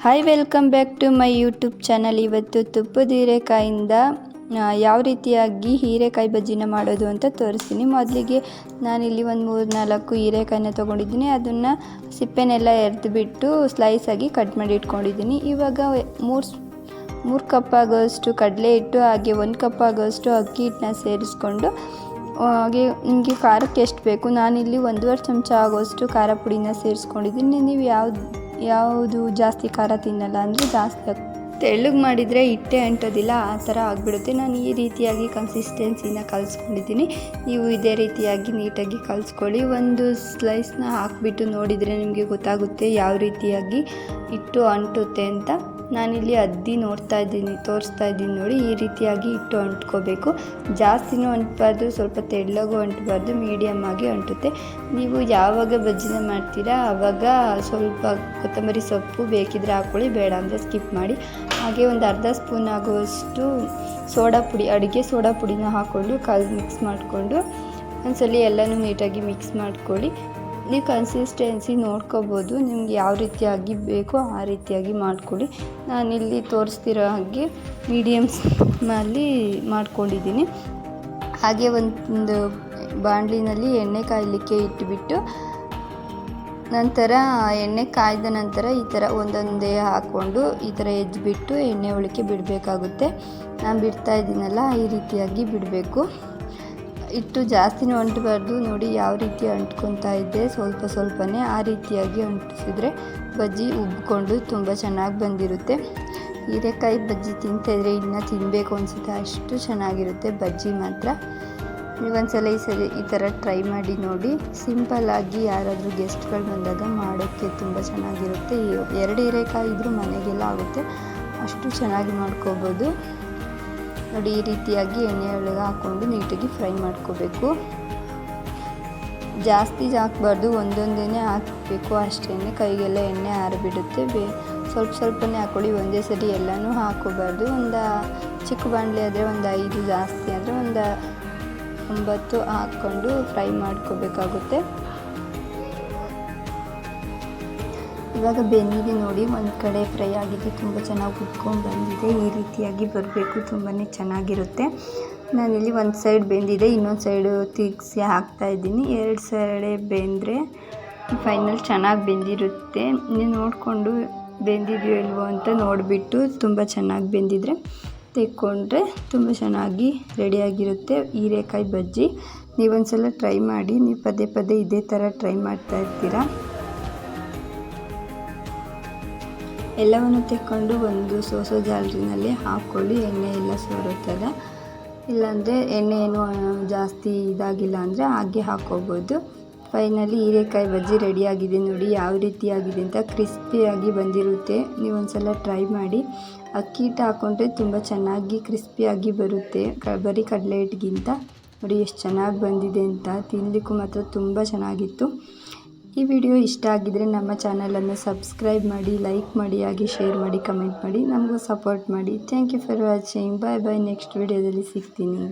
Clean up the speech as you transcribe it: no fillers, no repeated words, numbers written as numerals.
Hi, welcome back to my YouTube channel. ಇವತ್ತು ತುಪ್ಪದ ಹೀರೆಕಾಯಿಂದ ಯಾವ ರೀತಿಯಾಗಿ ಹೀರೆಕಾಯಿ ಬಜ್ಜಿನ ಮಾಡೋದು ಅಂತ ತೋರಿಸ್ತೀನಿ. ಮೊದಲಿಗೆ ನಾನಿಲ್ಲಿ ಒಂದು 3-4 ಹೀರೆಕಾಯಿನ ತೊಗೊಂಡಿದ್ದೀನಿ. ಅದನ್ನು ಸಿಪ್ಪೆನೆಲ್ಲ ಎರೆದುಬಿಟ್ಟು ಸ್ಲೈಸಾಗಿ ಕಟ್ ಮಾಡಿ ಇಟ್ಕೊಂಡಿದ್ದೀನಿ. ಇವಾಗ 3 ಕಪ್ ಆಗೋಷ್ಟು ಕಡಲೆ ಹಿಟ್ಟು ಹಾಗೆ 1 ಕಪ್ ಆಗೋಷ್ಟು ಅಕ್ಕಿ ಹಿಟ್ಟನ್ನ ಸೇರಿಸ್ಕೊಂಡು ಹಾಗೆ ನಿಮಗೆ ಖಾರಕ್ಕೆ ಎಷ್ಟು ಬೇಕು, ನಾನಿಲ್ಲಿ 1.5 ಚಮಚ ಆಗೋಷ್ಟು ಖಾರ ಪುಡಿನ ಸೇರಿಸ್ಕೊಂಡಿದ್ದೀನಿ. ನೀವು ಯಾವುದು ಜಾಸ್ತಿ ಖಾರ ತಿನ್ನಲ್ಲ ಅಂದರೆ ಜಾಸ್ತಿ ತೆಳ್ಳಗೆ ಮಾಡಿದರೆ ಹಿಟ್ಟೆ ಅಂಟೋದಿಲ್ಲ, ಆ ಥರ ಆಗಿಬಿಡುತ್ತೆ. ನಾನು ಈ ರೀತಿಯಾಗಿ ಕನ್ಸಿಸ್ಟೆನ್ಸಿನ ಕಲಿಸ್ಕೊಂಡಿದ್ದೀನಿ. ನೀವು ಇದೇ ರೀತಿಯಾಗಿ ನೀಟಾಗಿ ಕಲಿಸ್ಕೊಳ್ಳಿ. ಒಂದು ಸ್ಲೈಸ್ನ ಹಾಕಿಬಿಟ್ಟು ನೋಡಿದರೆ ನಿಮಗೆ ಗೊತ್ತಾಗುತ್ತೆ ಯಾವ ರೀತಿಯಾಗಿ ಹಿಟ್ಟು ಅಂಟುತ್ತೆ ಅಂತ. ನಾನಿಲ್ಲಿ ಅದ್ದಿ ತೋರಿಸ್ತಾ ಇದ್ದೀನಿ ನೋಡಿ. ಈ ರೀತಿಯಾಗಿ ಹಿಟ್ಟು ಅಂಟ್ಕೋಬೇಕು. ಜಾಸ್ತಿನೂ ಅಂಟಬಾರ್ದು, ಸ್ವಲ್ಪ ತೆಳ್ಳಗೂ ಅಂಟಬಾರ್ದು, ಮೀಡಿಯಮ್ ಆಗಿ ಅಂಟುತ್ತೆ. ನೀವು ಯಾವಾಗ ಬಜ್ಜಿನ ಮಾಡ್ತೀರಾ ಆವಾಗ ಸ್ವಲ್ಪ ಕೊತ್ತಂಬರಿ ಸೊಪ್ಪು ಬೇಕಿದ್ರೆ ಹಾಕ್ಕೊಳ್ಳಿ, ಬೇಡ ಅಂದರೆ ಸ್ಕಿಪ್ ಮಾಡಿ. ಹಾಗೆ ಒಂದು ಅರ್ಧ ಸ್ಪೂನ್ ಆಗುವಷ್ಟು ಅಡುಗೆ ಸೋಡಾ ಪುಡಿನ ಹಾಕ್ಕೊಂಡು ಮಿಕ್ಸ್ ಮಾಡಿಕೊಂಡು ಒಂದ್ಸಲ ಎಲ್ಲನೂ ನೀಟಾಗಿ ಮಿಕ್ಸ್ ಮಾಡ್ಕೊಳ್ಳಿ. ನೀವು ಕನ್ಸಿಸ್ಟೆನ್ಸಿ ನೋಡ್ಕೋಬೋದು, ನಿಮ್ಗೆ ಯಾವ ರೀತಿಯಾಗಿ ಬೇಕೋ ಆ ರೀತಿಯಾಗಿ ಮಾಡ್ಕೊಳ್ಳಿ. ನಾನಿಲ್ಲಿ ತೋರಿಸ್ತಿರೋ ಹಾಗೆ ಮೀಡಿಯಮ್ನಲ್ಲಿ ಮಾಡ್ಕೊಂಡಿದ್ದೀನಿ. ಹಾಗೆ ಒಂದು ಬಾಣಲಿನಲ್ಲಿ ಎಣ್ಣೆ ಕಾಯಲಿಕ್ಕೆ ಇಟ್ಬಿಟ್ಟು ನಂತರ ಎಣ್ಣೆ ಕಾಯ್ದ ನಂತರ ಈ ಥರ ಒಂದೊಂದೇ ಹಾಕ್ಕೊಂಡು ಈ ಥರ ಎಜ್ಜಿಬಿಟ್ಟು ಎಣ್ಣೆ ಒಳಕ್ಕೆ ಬಿಡಬೇಕಾಗುತ್ತೆ. ನಾನು ಬಿಡ್ತಾ ಇದ್ದೀನಲ್ಲ, ಈ ರೀತಿಯಾಗಿ ಬಿಡಬೇಕು. ಹಿಟ್ಟು ಜಾಸ್ತಿನೂ ಅಂಟಬಾರ್ದು. ನೋಡಿ ಯಾವ ರೀತಿ ಅಂಟ್ಕೊತಾ ಇದೆ, ಸ್ವಲ್ಪನೇ ಆ ರೀತಿಯಾಗಿ ಅಂಟಿಸಿದ್ರೆ ಬಜ್ಜಿ ಉಬ್ಕೊಂಡು ತುಂಬ ಚೆನ್ನಾಗಿ ಬಂದಿರುತ್ತೆ. ಹೀರೆಕಾಯಿ ಬಜ್ಜಿ ತಿಂತಾಯಿದ್ರೆ ಇನ್ನೂ ತಿನ್ನಬೇಕು ಅನಿಸುತ್ತೆ, ಅಷ್ಟು ಚೆನ್ನಾಗಿರುತ್ತೆ ಬಜ್ಜಿ ಮಾತ್ರ. ನೀವೊಂದ್ಸಲ ಈ ಥರ ಟ್ರೈ ಮಾಡಿ ನೋಡಿ. ಸಿಂಪಲ್ಲಾಗಿ ಯಾರಾದರೂ ಗೆಸ್ಟ್ಗಳು ಬಂದಾಗ ಮಾಡೋಕ್ಕೆ ತುಂಬ ಚೆನ್ನಾಗಿರುತ್ತೆ. 2 ಹೀರೆಕಾಯಿ ಇದ್ದರೂ ಮನೆಗೆಲ್ಲ ಆಗುತ್ತೆ, ಅಷ್ಟು ಚೆನ್ನಾಗಿ ಮಾಡ್ಕೋಬೋದು. ನೋಡಿ ಈ ರೀತಿಯಾಗಿ ಎಣ್ಣೆ ಒಳಗೆ ಹಾಕ್ಕೊಂಡು ನೀಟಾಗಿ ಫ್ರೈ ಮಾಡ್ಕೋಬೇಕು. ಜಾಸ್ತಿ ಹಾಕಬಾರ್ದು, ಒಂದೊಂದೇ ಹಾಕಬೇಕು ಅಷ್ಟೇ. ಕೈಗೆಲ್ಲ ಎಣ್ಣೆ ಆರಿಬಿಡುತ್ತೆ. ಸ್ವಲ್ಪನೇ ಹಾಕ್ಕೊಳ್ಳಿ, ಒಂದೇ ಸರಿ ಎಲ್ಲನೂ ಹಾಕೋಬಾರ್ದು. ಒಂದು ಚಿಕ್ಕ ಬಾಣಲೆ ಆದರೆ ಒಂದು 5, ಜಾಸ್ತಿ ಅಂದರೆ ಒಂದು 9 ಹಾಕ್ಕೊಂಡು ಫ್ರೈ ಮಾಡ್ಕೋಬೇಕಾಗುತ್ತೆ. ಇವಾಗ ಬೆಂದಿದೆ ನೋಡಿ, ಒಂದು ಕಡೆ ಫ್ರೈ ಆಗಿದೆ, ತುಂಬ ಚೆನ್ನಾಗಿ ಉಟ್ಕೊಂಡು ಬಂದಿದೆ. ಈ ರೀತಿಯಾಗಿ ಬರಬೇಕು, ತುಂಬಾ ಚೆನ್ನಾಗಿರುತ್ತೆ. ನಾನಿಲ್ಲಿ ಒಂದು ಸೈಡ್ ಬೆಂದಿದೆ, ಇನ್ನೊಂದು ಸೈಡು ತಿರುಗಿಸಿ ಹಾಕ್ತಾಯಿದ್ದೀನಿ. 2 ಸೈಡೆ ಬೆಂದರೆ ಫೈನಲ್ ಚೆನ್ನಾಗಿ ಬೆಂದಿರುತ್ತೆ. ನೀವು ನೋಡಿಕೊಂಡು ಬೆಂದಿದೆಯೋ ಇಲ್ವೋ ಅಂತ ನೋಡಿಬಿಟ್ಟು ತುಂಬ ಚೆನ್ನಾಗಿ ಬೆಂದಿದ್ರೆ ತೆಕ್ಕೊಂಡ್ರೆ ತುಂಬ ಚೆನ್ನಾಗಿ ರೆಡಿಯಾಗಿರುತ್ತೆ ಹೀರೆಕಾಯಿ ಬಜ್ಜಿ. ನೀವೊಂದ್ಸಲ ಟ್ರೈ ಮಾಡಿ. ನೀವು ಪದೇ ಇದೇ ಥರ ಟ್ರೈ ಮಾಡ್ತಾ ಇರ್ತೀರಾ. ಎಲ್ಲವನ್ನು ತೆಕ್ಕೊಂಡು ಒಂದು ಸೋಸೋ ಜಾಲರಿನಲ್ಲಿ ಹಾಕ್ಕೊಳ್ಳಿ, ಎಣ್ಣೆ ಎಲ್ಲ ಸೋರುತ್ತದೆ. ಇಲ್ಲಾಂದರೆ ಎಣ್ಣೆ ಏನು ಜಾಸ್ತಿ ಇದಾಗಿಲ್ಲ ಅಂದರೆ ಹಾಗೆ ಹಾಕ್ಕೋಬೋದು. ಫೈನಲಿ ಹೀರೆಕಾಯಿ ಬಜ್ಜಿ ರೆಡಿಯಾಗಿದೆ ನೋಡಿ ಯಾವ ರೀತಿಯಾಗಿದೆ ಅಂತ. ಕ್ರಿಸ್ಪಿಯಾಗಿ ಬಂದಿರುತ್ತೆ. ನೀವೊಂದ್ಸಲ ಟ್ರೈ ಮಾಡಿ. ಅಕ್ಕಿ ಹಿಟ್ಟು ಹಾಕ್ಕೊಂಡ್ರೆ ತುಂಬ ಚೆನ್ನಾಗಿ ಕ್ರಿಸ್ಪಿಯಾಗಿ ಬರುತ್ತೆ, ಬರೀ ಕಡಲೆ ಹಿಟ್ಟಿಗಿಂತ. ನೋಡಿ ಎಷ್ಟು ಚೆನ್ನಾಗಿ ಬಂದಿದೆ ಅಂತ. ತಿನ್ನಲಿಕ್ಕೂ ಮಾತ್ರ ತುಂಬ ಚೆನ್ನಾಗಿತ್ತು. ಈ ವಿಡಿಯೋ ಇಷ್ಟ ಆಗಿದ್ದರೆ ನಮ್ಮ ಚಾನಲನ್ನು ಸಬ್ಸ್ಕ್ರೈಬ್ ಮಾಡಿ, ಲೈಕ್ ಮಾಡಿ, ಹಾಗೆ ಶೇರ್ ಮಾಡಿ, ಕಮೆಂಟ್ ಮಾಡಿ, ನಮಗೂ ಸಪೋರ್ಟ್ ಮಾಡಿ. Thank you for watching. Bye. Next ವಿಡಿಯೋದಲ್ಲಿ ಸಿಗ್ತೀನಿ.